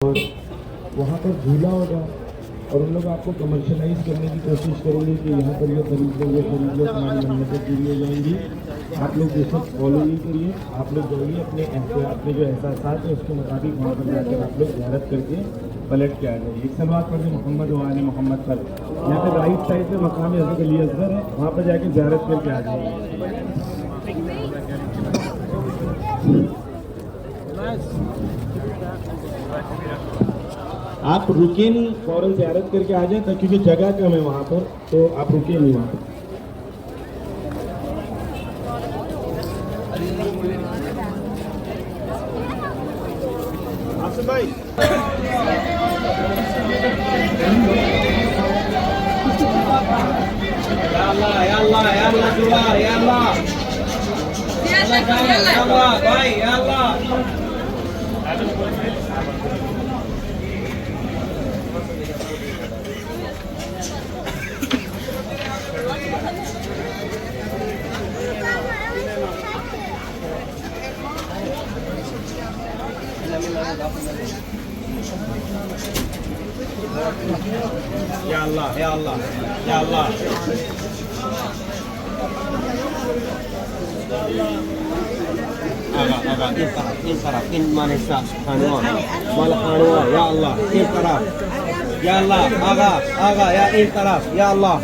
और वहाँ पर झूला होगा और उन लोग आपको कमर्शलाइज करने की कोशिश करेंगे कि यहाँ पर ये खरीद लो ये खरीद लो, तुम्हारी मन्नतें पूरी हो जाएंगी। आप लोग ये सब फॉलो नहीं करिए। आप लोग जाइए अपने जो एहसास है उसके मुताबिक वहाँ पर जाकर आप लोग ज़ियारत करके पलट के आ जाइए। एक सलवात पढ़ मोहम्मद वाले मोहम्मद पर यहाँ पर राइट साइड पे मकाम हज़रत अली असगर है, वहाँ पर जाके ज़ियारत करके आ जाइए। आप रुके नहीं, फौरन ज़ियारत करके आ जाए, क्योंकि जगह कम है वहाँ पर, तो आप रुके नहीं वहाँ पर। आसिफ भाई या अल्लाह या अल्लाह या अल्लाह दुआ या अल्लाह या अल्लाह भाई या अल्लाह। या अल्लाह या अल्लाह या अल्लाह। इन तरफ इन मानिसा खानवा माल खानवा या अल्लाह इन तरफ या अल्लाह आगा या इन तरफ या अल्लाह।